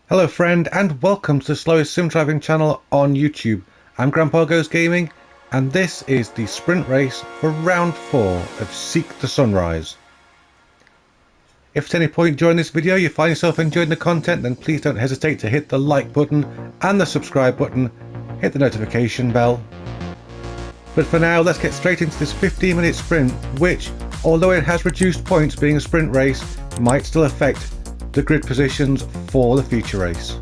Hello friend, and welcome to the slowest sim driving channel on YouTube. I'm GrandpaGoesGaming, and this is the sprint race for round 4 of Seek the Sunrise. If at any point during this video you find yourself enjoying the content, then please don't hesitate to hit the like button and the subscribe button, hit the notification bell. But for now, let's get straight into this 15-minute sprint, which, although it has reduced points being a sprint race, might still affect the grid positions for the future race.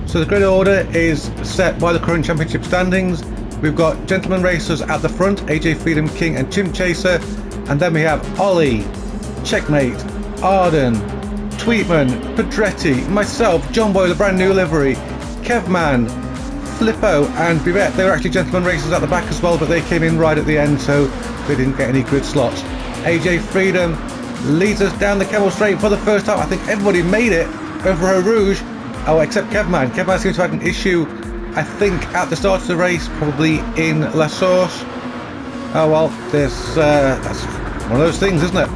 So the grid order is set by the current championship standings. We've got gentleman racers at the front, AJ Freedom, King and Chimp Chaser, and then we have Ollie, Checkmate, Arden, Tweetman, Pedretti, myself, John Boy, the brand new livery, Kevman, Flippo and Bivette. They were actually gentleman racers at the back as well, but they came in right at the end, so they didn't get any grid slots. AJ Freedom leads us down the Camel Straight for the first time. I think everybody made it over Eau Rouge, except Kevman. Kevman seems to have had an issue, I think, at the start of the race, probably in La Source. Oh well, that's one of those things, isn't it?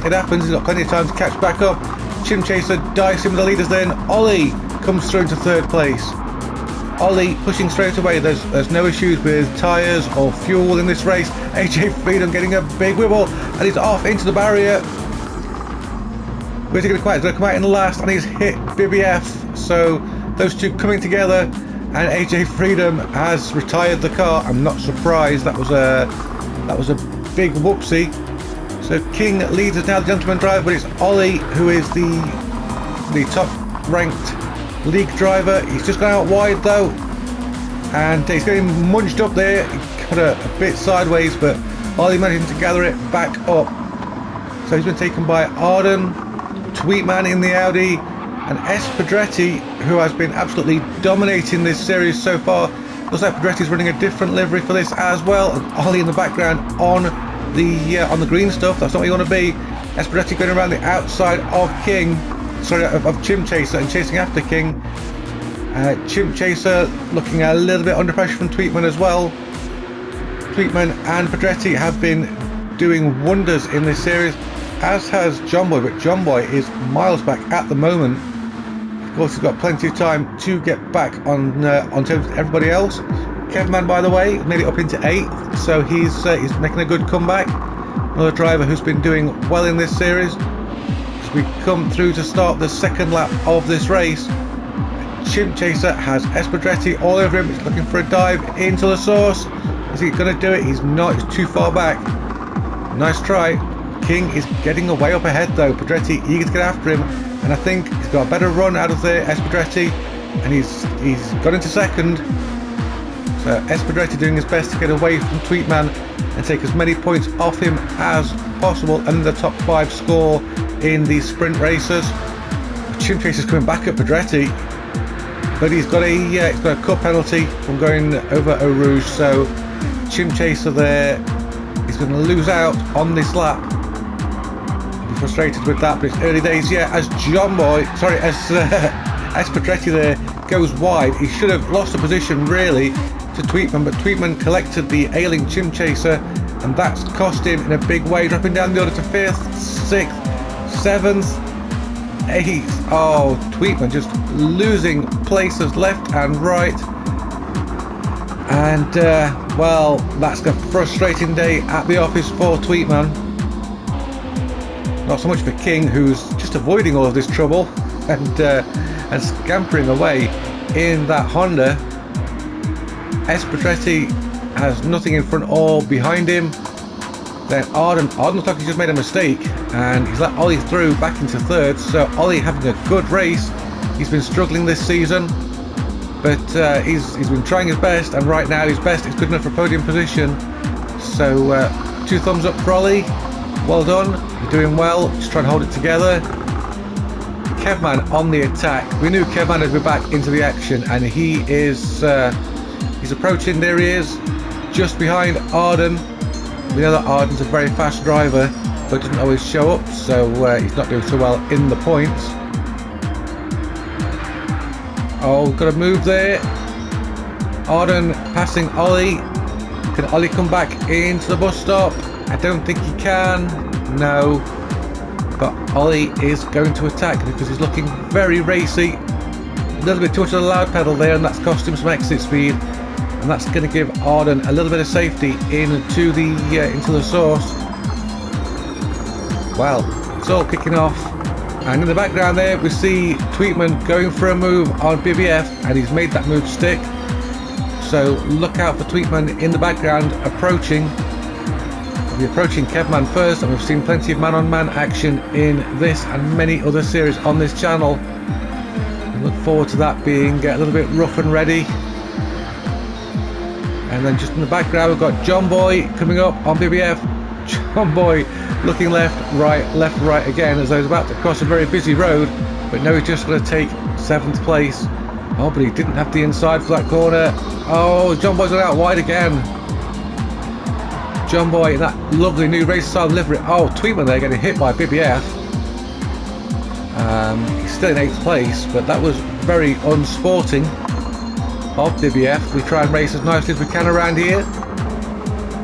It happens. He's got plenty of time to catch back up. Chimp Chaser dicing with the leaders then. Ollie comes through into third place. Ollie pushing straight away. There's no issues with tyres or fuel in this race. AJ Freedom getting a big wibble, and he's off into the barrier. Where's he going to come out? He's going to come out in last, and he's hit BBF. So those two coming together, and AJ Freedom has retired the car. I'm not surprised. That was a big whoopsie. So King leads us now, the gentleman driver, but it's Ollie who is the top ranked league driver. He's just gone out wide though, and he's getting munched up there. He got a bit sideways, but Ollie managing to gather it back up. So he's been taken by Arden, Tweetman in the Audi, and S. Pedretti, who has been absolutely dominating this series so far. Looks like Pedretti's running a different livery for this as well, and Ollie in the background on the green stuff. That's not where you want to be. S. Pedretti going around the outside of King. Sorry, of Chimp Chaser and chasing after King. Chimp Chaser looking a little bit under pressure from Tweetman as well. Tweetman and Pedretti have been doing wonders in this series, as has John Boy, but John Boy is miles back at the moment. Of course, he's got plenty of time to get back on terms with everybody else. Kevman, by the way, made it up into 8th, so he's making a good comeback. Another driver who's been doing well in this series. We come through to start the second lap of this race. Chimp Chaser has S. Pedretti all over him. He's looking for a dive into the source. Is he going to do it? He's not. He's too far back. Nice try. King is getting away up ahead though. Pedretti eager to get after him, and I think he's got a better run out of there, S. Pedretti, and he's got into second. So S. Pedretti doing his best to get away from Tweetman and take as many points off him as possible, and the top 5 score in these sprint races. Chimp Chaser's coming back at Pedretti, but he's got a cut penalty from going over Eau Rouge, so Chimp Chaser there, he's going to lose out on this lap. I'll be frustrated with that, but it's early days yet. As as Pedretti there goes wide, he should have lost the position really to Tweetman, but Tweetman collected the ailing Chimp Chaser, and that's cost him in a big way, dropping down the order to 5th, 6th, 7th, 8th. Oh, Tweetman just losing places left and right, and well, that's a frustrating day at the office for Tweetman. Not so much for King, who's just avoiding all of this trouble and scampering away in that Honda. S. Pedretti has nothing in front or behind him. Then Arden looks like he just made a mistake, and he's let Ollie through back into 3rd. So Ollie having a good race. He's been struggling this season, but he's been trying his best, and right now his best is good enough for podium position. So 2 thumbs up for Ollie. Well done. You're doing well. Just try and hold it together. Kevman on the attack. We knew Kevman would be back into the action, and he is he's approaching. There he is, just behind Arden. We know that Arden's a very fast driver, but doesn't always show up, so he's not doing so well in the points. Oh, got a move there. Arden passing Ollie. Can Ollie come back into the bus stop? I don't think he can. No. but Ollie is going to attack because he's looking very racy. A little bit too much of the loud pedal there, and that's cost him some exit speed, and that's going to give Arden a little bit of safety into the source. Well, it's all kicking off, and in the background there we see Tweetman going for a move on BBF, and he's made that move stick. So look out for Tweetman in the background approaching. We'll be approaching Kevman first, and we've seen plenty of man-on-man action in this and many other series on this channel. I look forward to that being a little bit rough and ready. And then just in the background we've got John Boy coming up on BBF. John Boy looking left, right again, as though he's about to cross a very busy road, but no, he's just going to take 7th place. Oh, but he didn't have the inside for that corner. Oh, John Boy's gone out wide again. John Boy in that lovely new race style livery. Oh, Tweetman there getting hit by BBF. He's still in 8th place, but that was very unsporting of BBF. We try and race as nicely as we can around here.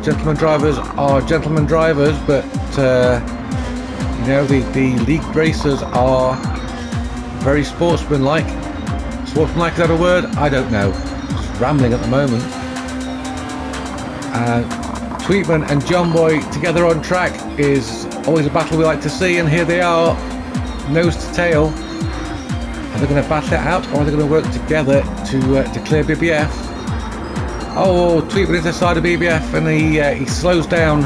Gentlemen drivers are gentlemen drivers, but you know, the league racers are very sportsmanlike. Sportsmanlike, is that a word? I don't know. Just rambling at the moment. Tweetman and John Boy together on track is always a battle we like to see, and here they are, nose to tail. Are they going to battle it out, or are they going to work together to clear BBF? Oh, Tweetman is the side of BBF, and he slows down,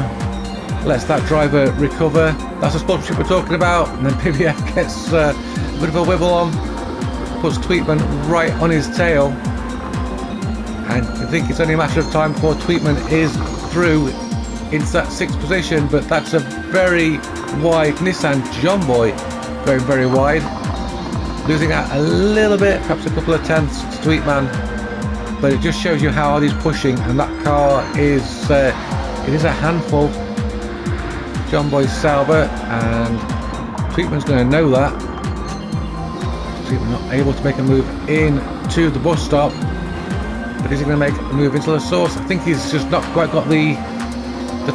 lets that driver recover. That's the sportsmanship we're talking about. And then BBF gets a bit of a wibble on, puts Tweetman right on his tail, and I think it's only a matter of time before Tweetman is through into that 6th position. But that's a very wide Nissan. John Boy going very wide, losing out a little bit, perhaps a couple of tenths to Tweetman, but it just shows you how hard he's pushing, and that car is it is a handful. John Boy's Sauber, and Tweetman's going to know that. Tweetman not able to make a move into the bus stop, but is he going to make a move into the source? I think he's just not quite got the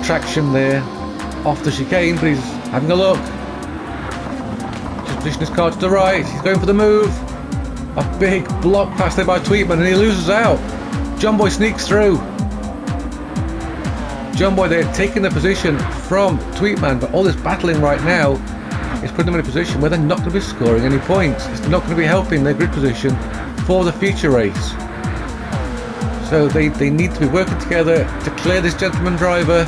traction there off the chicane, but he's having a look. Just position his car to the right. He's going for the move. A big block pass there by Tweetman, and he loses out. John Boy sneaks through. John Boy there taking the position from Tweetman, but all this battling right now is putting them in a position where they're not going to be scoring any points. It's not going to be helping their grid position for the future race. So they need to be working together to clear this gentleman driver.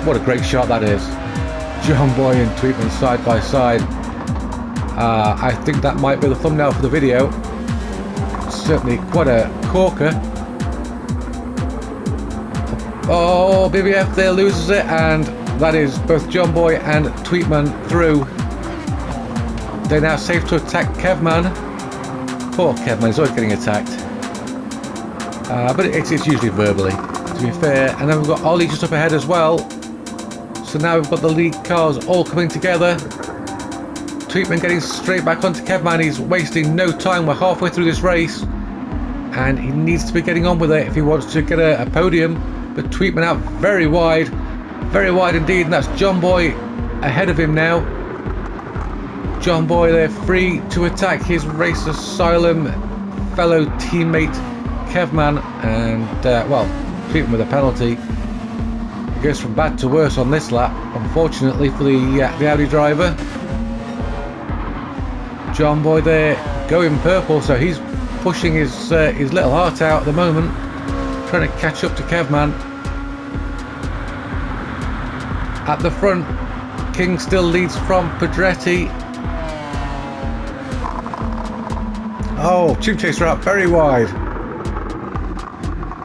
What a great shot that is. John Boy and Tweetman side by side. I think that might be the thumbnail for the video. Certainly quite a corker. Oh, BBF there loses it, and that is both John Boy and Tweetman through. They're now safe to attack Kevman. Poor Kevman, he's always getting attacked. But it's usually verbally, to be fair. And then we've got Ollie just up ahead as well. So now we've got the lead cars all coming together. Tweetman getting straight back onto Kevman. He's wasting no time. We're halfway through this race, and he needs to be getting on with it if he wants to get a podium. But Tweetman out very wide indeed, and that's John Boy ahead of him now. John Boy there free to attack his Race Asylum fellow teammate Kevman, and well, Tweetman with a penalty. It goes from bad to worse on this lap, unfortunately for the Audi driver. John Boy there going purple, so he's pushing his little heart out at the moment, trying to catch up to Kevman. At the front, King still leads from Pedretti. Oh, Chim Chaser out very wide.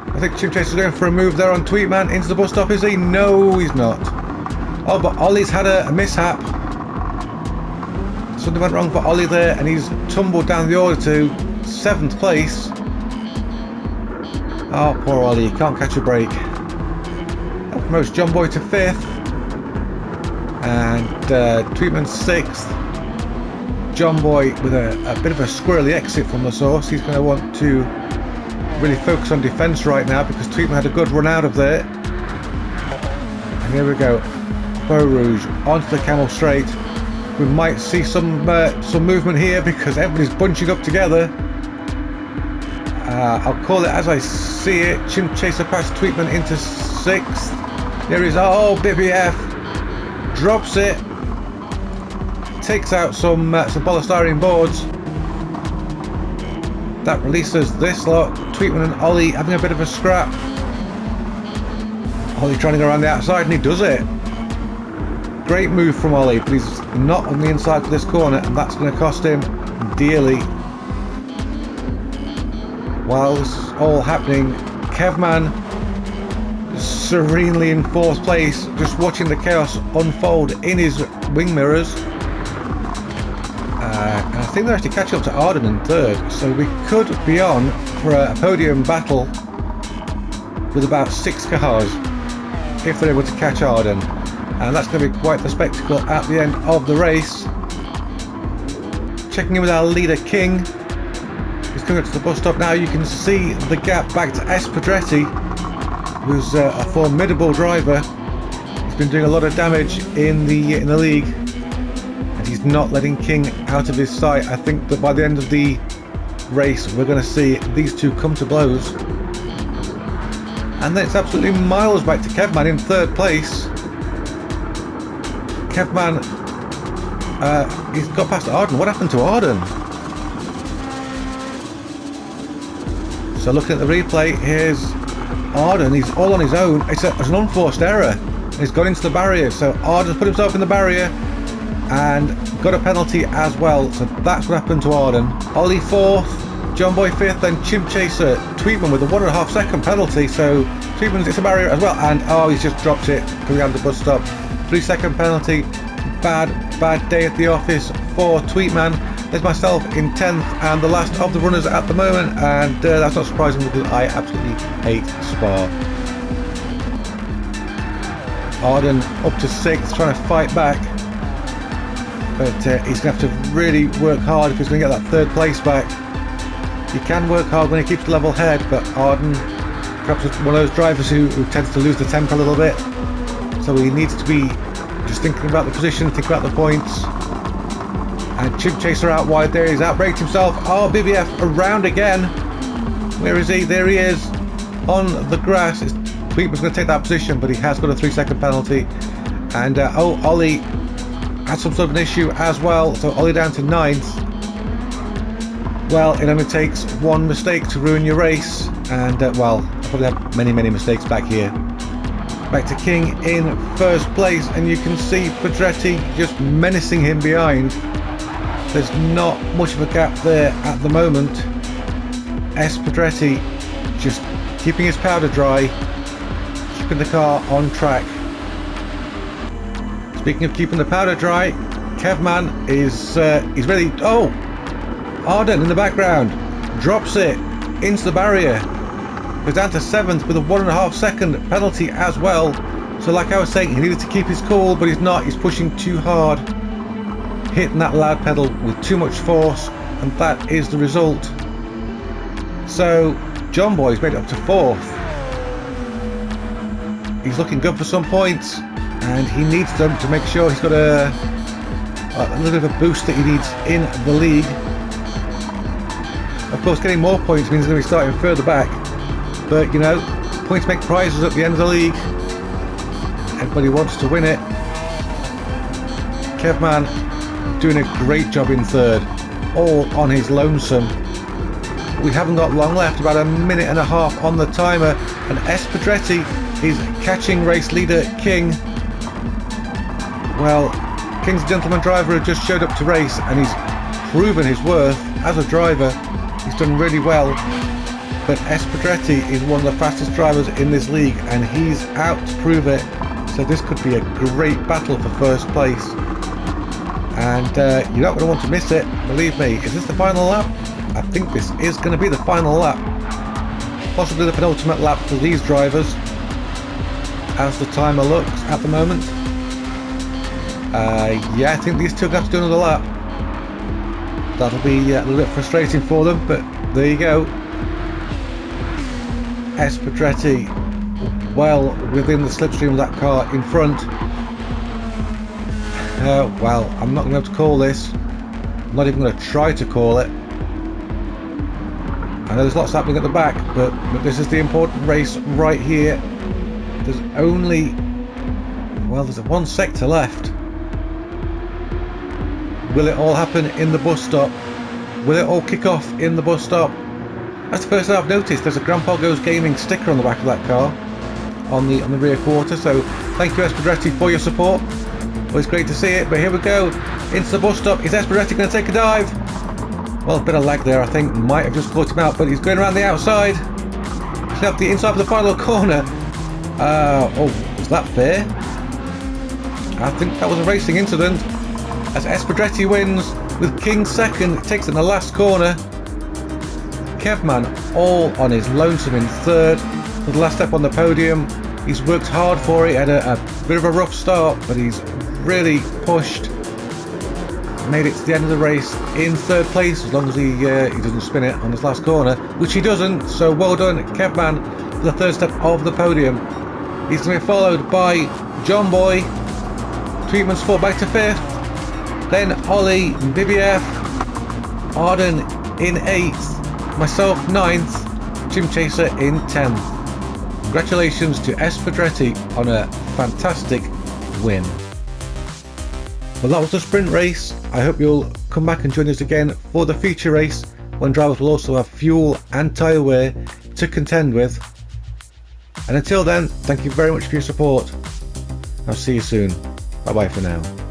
I think Chim Chaser's going for a move there on Tweetman into the bus stop, is he? No, he's not. Oh, but Ollie's had a mishap. Something went wrong for Ollie there, and he's tumbled down the order to 7th place. Oh, poor Ollie, he can't catch a break. That promotes John Boy to 5th, and Tweetman 6th. John Boy with a bit of a squirrely exit from the source. He's going to want to really focus on defence right now, because Tweetman had a good run out of there. And here we go. Beau Rouge onto the Camel Straight. We might see some movement here because everybody's bunching up together. I'll call it as I see it. Chimp Chaser past Tweetman into 6th. There is, oh, BBF drops it, takes out some polystyrene boards. That releases this lot. Tweetman and Ollie having a bit of a scrap. Ollie trying to go around the outside, and he does it. Great move from Ollie, but he's not on the inside for this corner, and that's going to cost him dearly. While this is all happening, Kevman serenely in 4th place, just watching the chaos unfold in his wing mirrors. And I think they're actually catching up to Arden in 3rd, so we could be on for a podium battle with about 6 cars if they're able to catch Arden. And that's going to be quite the spectacle at the end of the race. Checking in with our leader King. He's coming up to the bus stop now. You can see the gap back to S. Pedretti, who's a formidable driver. He's been doing a lot of damage in the league, and he's not letting King out of his sight. I think that by the end of the race we're going to see these two come to blows. And then it's absolutely miles back to Kevman in 3rd place. Kevman, he's got past Arden. What happened to Arden? So looking at the replay, here's Arden. He's all on his own. It's an unforced error. He's got into the barrier. So Arden's put himself in the barrier and got a penalty as well. So that's what happened to Arden. Ollie 4th. John Boy 5th, then Chimp Chaser Tweetman with a 1.5 second penalty. So Tweetman's hits a barrier as well, and oh, he's just dropped it coming out of the bus stop. 3 second penalty. Bad day at the office for Tweetman. There's myself in 10th and the last of the runners at the moment, and that's not surprising because I absolutely hate Spa. Arden up to 6th, trying to fight back, but he's going to have to really work hard if he's going to get that 3rd place back. He can work hard when he keeps a level head, but Arden perhaps is one of those drivers who tends to lose the temper a little bit, so he needs to be just thinking about the position, thinking about the points. And Chimp Chaser out wide there, he's outbraked himself. Oh, BBF around again. Where is he? There he is on the grass. Tweetman's going to take that position, but he has got a 3 second penalty. And oh, Ollie had some sort of an issue as well, so Ollie down to 9th. Well, it only takes one mistake to ruin your race, and well, I probably have many mistakes back here. Back to King in 1st place, and you can see Pedretti just menacing him behind. There's not much of a gap there at the moment. S. Pedretti just keeping his powder dry, keeping the car on track. Speaking of keeping the powder dry, Kevman is he's ready. Oh, Arden in the background drops it into the barrier. Goes down to 7th with a 1.5 second penalty as well. So like I was saying, he needed to keep his cool, but he's not. He's pushing too hard, hitting that loud pedal with too much force, and that is the result. So John Boy's made it up to 4th. He's looking good for some points, and he needs them to make sure he's got a little bit of a boost that he needs in the league. Of course, getting more points means he's going to be starting further back, but you know, points make prizes at the end of the league. Everybody wants to win it. Kevman doing a great job in 3rd, all on his lonesome. We haven't got long left, about 1.5 minutes on the timer, and S. Pedretti is catching race leader King. Well, King's a gentleman driver who just showed up to race, and he's proven his worth as a driver. He's done really well, but S. Pedretti is one of the fastest drivers in this league, and he's out to prove it. So this could be a great battle for 1st place, and you're not going to want to miss it, believe me. Is this the final lap? I think this is going to be the final lap, possibly the penultimate lap for these drivers, as the timer looks at the moment. Yeah, I think these two have to do another lap. That'll be a little bit frustrating for them, but there you go. S. Pedretti well within the slipstream of that car in front. Well, I'm not going to be able to call this. I'm not even going to try to call it. I know there's lots happening at the back, but this is the important race right here. There's only... well, there's one sector left. Will it all happen in the bus stop? Will it all kick off in the bus stop? That's the first thing I've noticed. There's a GrandpaGoesGaming sticker on the back of that car, on the rear quarter. So thank you, Espadretti, for your support. Always great to see it. But here we go into the bus stop. Is Espadretti going to take a dive? Well, a bit of lag there, I think. Might have just caught him out, but he's going around the outside. He's up the inside of the final corner. Oh, was that fair? I think that was a racing incident. As Espadretti wins with King second, takes it in the last corner. Kevman all on his lonesome in third, with the last step on the podium. He's worked hard for it, had a bit of a rough start, but he's really pushed. Made it to the end of the race in third place, as long as he doesn't spin it on his last corner, which he doesn't. So well done, Kevman, for the third step of the podium. He's going to be followed by John Boy. Treatment's fall back to fifth. Then Ollie and BBF. Arden in 8th. Myself 9th. Jim Chaser in 10th. Congratulations to Espadretti on a fantastic win. Well, that was the sprint race. I hope you'll come back and join us again for the feature race, when drivers will also have fuel and tyre wear to contend with. And until then, thank you very much for your support. I'll see you soon. Bye bye for now.